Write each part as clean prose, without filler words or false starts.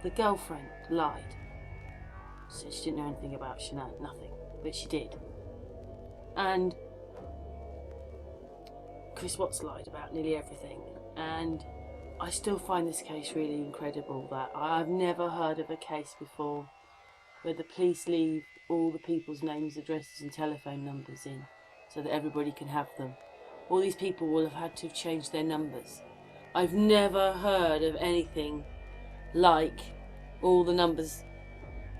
the girlfriend lied. Said she didn't know anything about Shanann, nothing, but she did. And Chris Watts lied about nearly everything. And I still find this case really incredible, that I've never heard of a case before where the police leave all the people's names, addresses and telephone numbers in so that everybody can have them. All these people will have had to have changed their numbers. I've never heard of anything like all the numbers,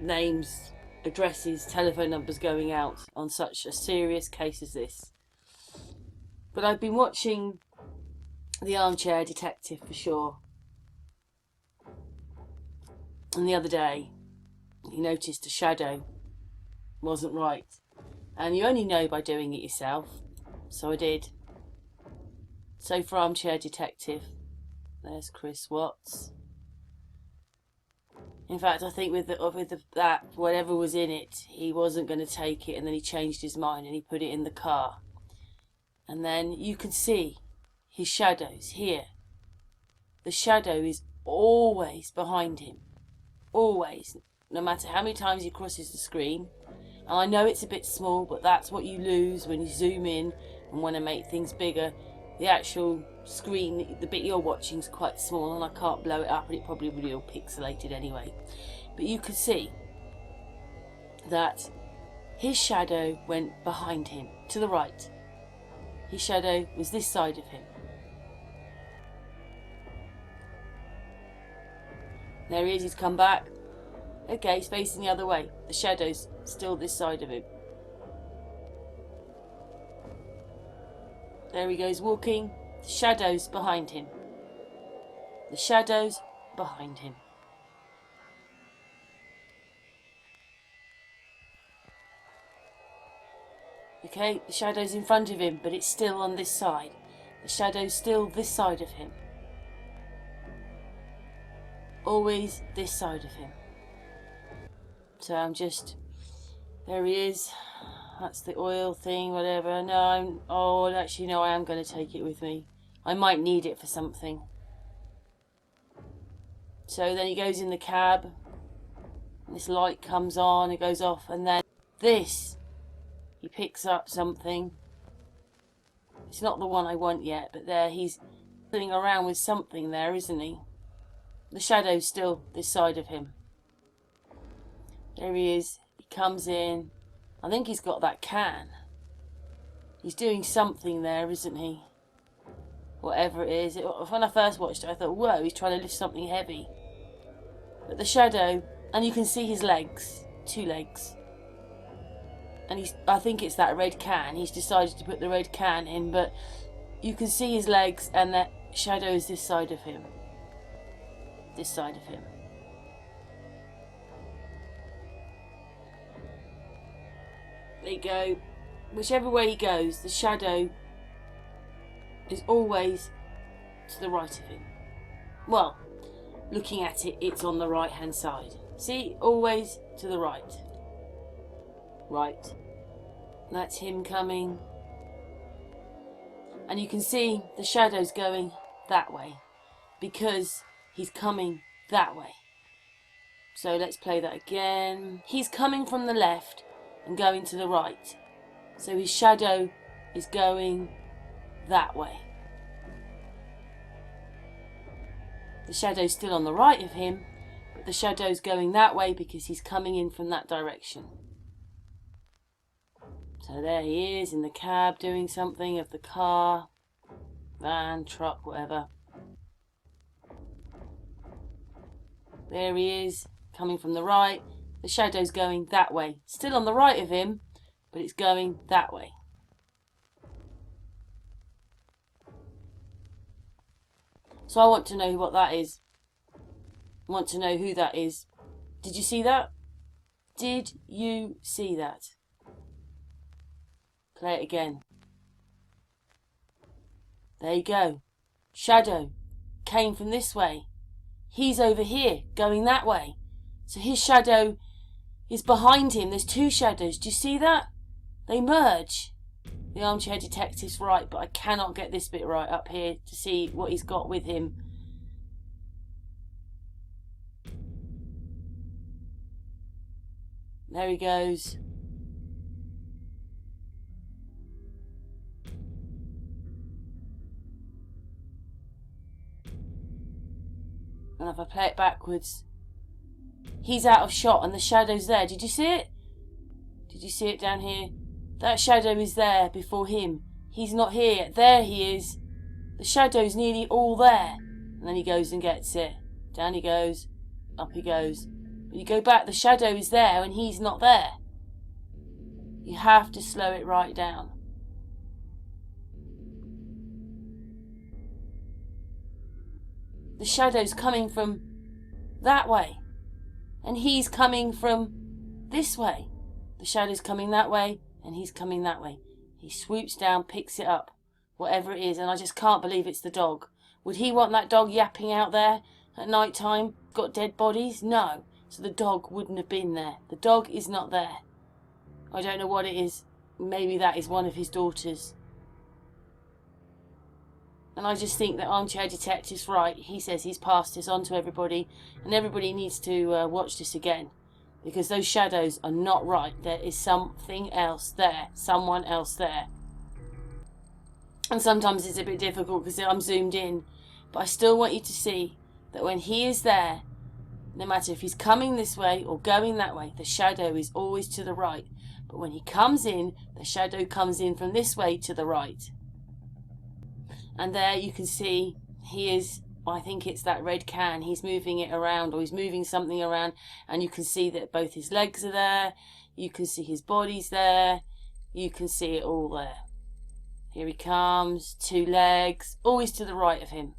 names, addresses, telephone numbers going out on such a serious case as this. But I've been watching The Armchair Detective for sure. And the other day, he noticed a shadow wasn't right. And you only know by doing it yourself. So I did. So for Armchair Detective, there's Chris Watts. In fact, I think with that, whatever was in it, he wasn't going to take it, and then he changed his mind and he put it in the car. And then you can see his shadows here. The shadow is always behind him. Always. No matter how many times he crosses the screen. And I know it's a bit small, but that's what you lose when you zoom in and want to make things bigger. The actual screen, the bit you're watching, is quite small, and I can't blow it up, and it probably will be all pixelated anyway. But you can see that his shadow went behind him, to the right. His shadow was this side of him. There he is, he's come back. Okay, he's facing the other way. The shadow's still this side of him. There he goes walking. The shadow's behind him. The shadow's behind him. Okay, the shadow's in front of him, but it's still on this side. The shadow's still this side of him. Always this side of him. So I'm just... There he is. That's the oil thing, whatever. No, actually, no, I am going to take it with me. I might need it for something. So then he goes in the cab. This light comes on, it goes off, and then this. He picks up something. It's not the one I want yet, but there, he's sitting around with something there, isn't he? The shadow's still this side of him. There he is. He comes in. I think he's got that can. He's doing something there, isn't he? Whatever it is. When I first watched it, I thought, whoa, he's trying to lift something heavy. But the shadow, and you can see his legs, 2 legs. And I think it's that red can. He's decided to put the red can in, but you can see his legs, and that shadow is this side of him. This side of him. There you go. Whichever way he goes, the shadow is always to the right of him. Well, looking at it, it's on the right hand side. See, always to the right. Right. That's him coming. And you can see the shadow's going that way because he's coming that way. So let's play that again. He's coming from the left and going to the right. So his shadow is going that way. The shadow's still on the right of him, but the shadow's going that way because he's coming in from that direction. So there he is in the cab doing something, of the car, van, truck, whatever. There he is, coming from the right. The shadow's going that way. Still on the right of him, but it's going that way. So I want to know what that is. I want to know who that is. Did you see that? Did you see that? Play it again. There you go. Shadow came from this way. He's over here, going that way. So his shadow is behind him. There's 2 shadows. Do you see that? They merge. The Armchair Detective's right, but I cannot get this bit right up here to see what he's got with him. There he goes. And if I play it backwards, he's out of shot and the shadow's there. Did you see it? Did you see it down here? That shadow is there before him. He's not here yet. There he is. The shadow's nearly all there. And then he goes and gets it. Down he goes. Up he goes. But you go back, the shadow is there and he's not there. You have to slow it right down. The shadow's coming from that way. And he's coming from this way. The shadow's coming that way and he's coming that way. He swoops down, picks it up, whatever it is, and I just can't believe it's the dog. Would he want that dog yapping out there at night time? Got dead bodies? No. So the dog wouldn't have been there. The dog is not there. I don't know what it is. Maybe that is one of his daughters. And I just think that Armchair Detective's right. He says he's passed this on to everybody, and everybody needs to watch this again. Because those shadows are not right. There is something else there. Someone else there. And sometimes it's a bit difficult because I'm zoomed in. But I still want you to see that when he is there, no matter if he's coming this way or going that way, the shadow is always to the right. But when he comes in, the shadow comes in from this way to the right. And there you can see he is, I think it's that red can. He's moving it around, or he's moving something around. And you can see that both his legs are there. You can see his body's there. You can see it all there. Here he comes, 2 legs, always to the right of him.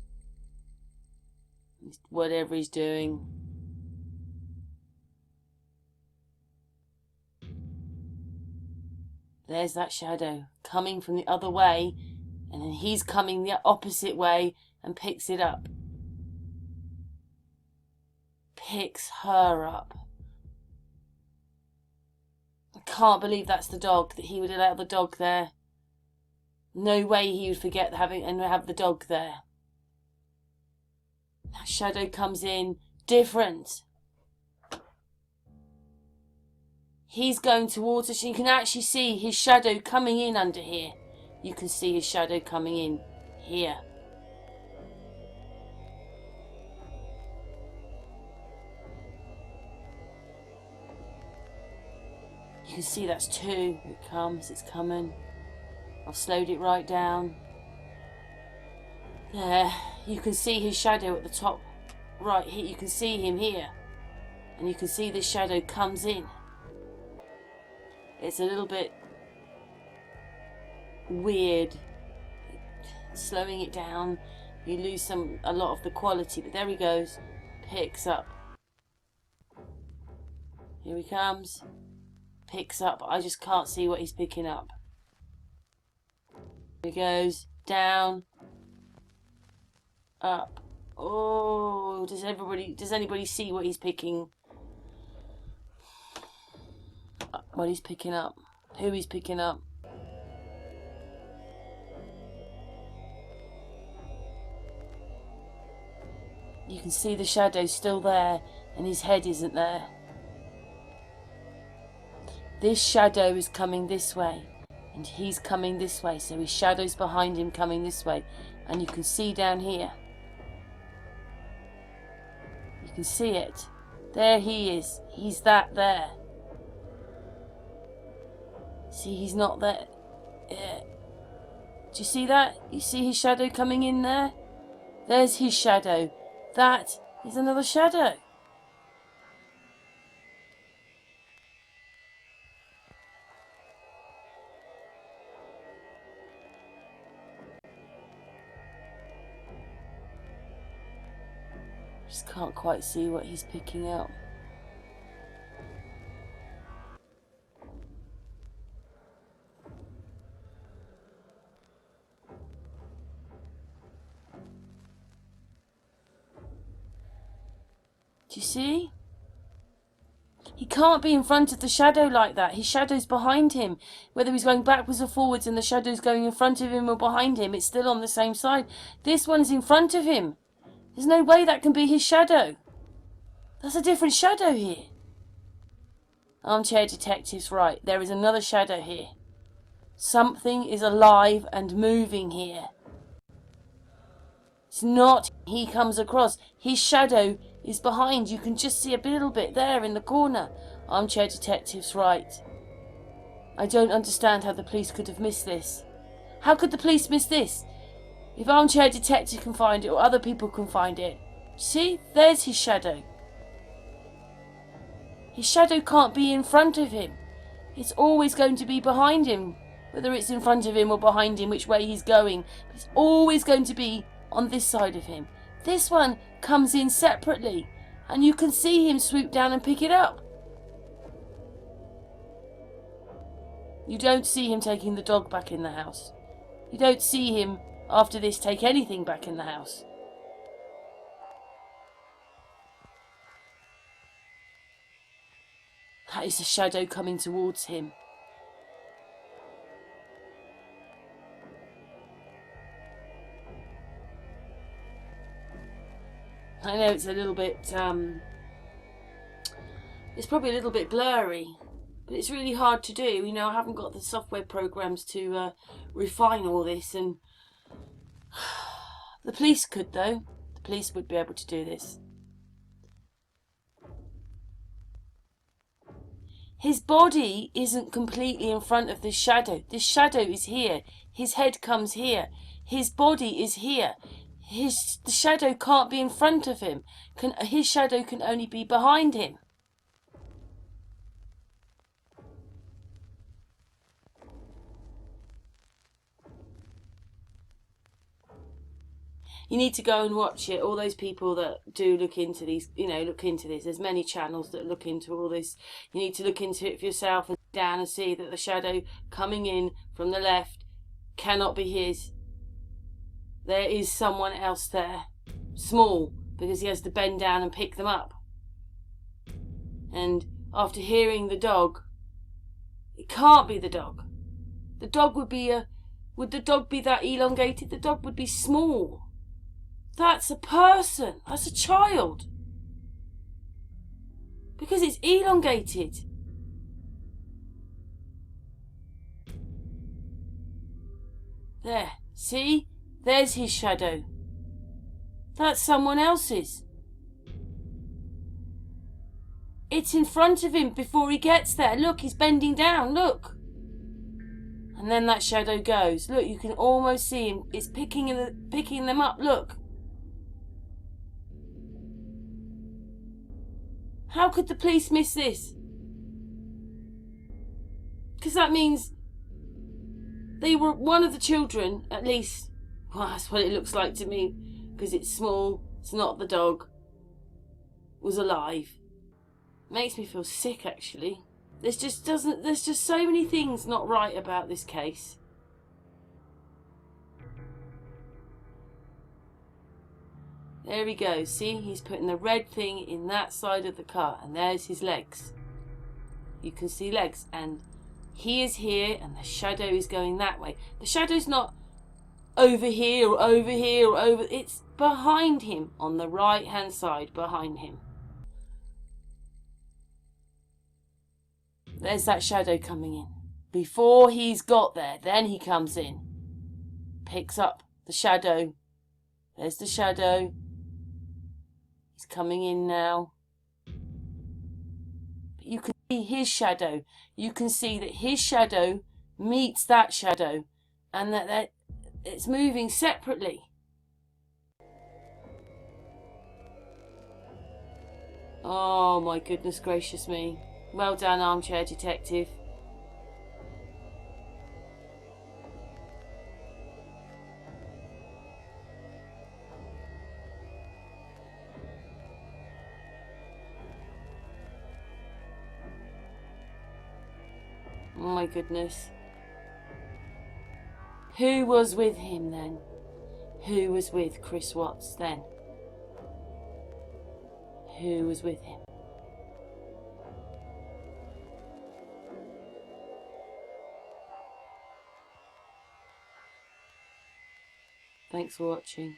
Whatever he's doing. There's that shadow coming from the other way, and then he's coming the opposite way and picks it up. Picks her up. I can't believe that's the dog, that he would allow the dog there. No way he would forget having and have the dog there. That shadow comes in different. He's going towards us. You can actually see his shadow coming in under here. You can see his shadow coming in here. You can see that's 2. It comes, it's coming. I've slowed it right down. There, you can see his shadow at the top right here. You can see him here. And you can see this shadow comes in. It's a little bit weird. Slowing it down, you lose a lot of the quality. But there he goes. Picks up. Here he comes. Picks up. I just can't see what he's picking up. Here he goes. Down. Up. Oh, does anybody see what he's picking? What he's picking up? Who he's picking up? You can see the shadow still there, and his head isn't there. This shadow is coming this way, and he's coming this way, so his shadow's behind him coming this way. And you can see down here. You can see it. There he is. He's that there. See, he's not there. Do you see that? You see his shadow coming in there? There's his shadow. That is another shadow. Just can't quite see what he's picking out. Do you see? He can't be in front of the shadow like that. His shadow's behind him. Whether he's going backwards or forwards and the shadow's going in front of him or behind him, it's still on the same side. This one's in front of him. There's no way that can be his shadow. That's a different shadow here. Armchair detective's right. There is another shadow here. Something is alive and moving here. It's not he comes across. His shadow is behind. You can just see a little bit there in the corner. Armchair detective's right. I don't understand how the police could have missed this. How could the police miss this? If Armchair detective can find it, or other people can find it. See? There's his shadow. His shadow can't be in front of him. It's always going to be behind him. Whether it's in front of him or behind him, which way he's going. It's always going to be on this side of him. This one comes in separately. And you can see him swoop down and pick it up. You don't see him taking the dog back in the house. You don't see him, after this, take anything back in the house. That is a shadow coming towards him. I know it's a little bit, it's probably a little bit blurry, but it's really hard to do. You know, I haven't got the software programs to refine all this, and the police could, though. The police would be able to do this. His body isn't completely in front of this shadow. This shadow is here. His head comes here. His body is here. The shadow can't be in front of him. His shadow can only be behind him. You need to go and watch it. All those people that do look into these, look into this. There's many channels that look into all this. You need to look into it for yourself and sit down and see that the shadow coming in from the left cannot be his. There is someone else there. Small, because he has to bend down and pick them up. And after hearing the dog, it can't be the dog. The dog would be would the dog be that elongated? The dog would be small. That's a person. That's a child. Because it's elongated. There. See? There's his shadow. That's someone else's. It's in front of him before he gets there. Look, he's bending down. Look. And then that shadow goes. Look, you can almost see him. It's picking them up. Look. How could the police miss this? Because that means they were one of the children, at least. Well, that's what it looks like to me. Because it's small. It's not the dog. Was alive. Makes me feel sick, actually. There's just so many things not right about this case. There he goes. See, he's putting the red thing in that side of the car, and there's his legs. You can see legs, and he is here, and the shadow is going that way. The shadow's not over here or over here or over. It's behind him, on the right-hand side, behind him. There's that shadow coming in. Before he's got there, then he comes in. Picks up the shadow. There's the shadow. He's coming in now. But you can see his shadow. You can see that his shadow meets that shadow. And that it's moving separately. Oh my goodness gracious me. Well done, armchair detective. Oh my goodness. Who was with him then? Who was with Chris Watts then? Who was with him? Thanks for watching.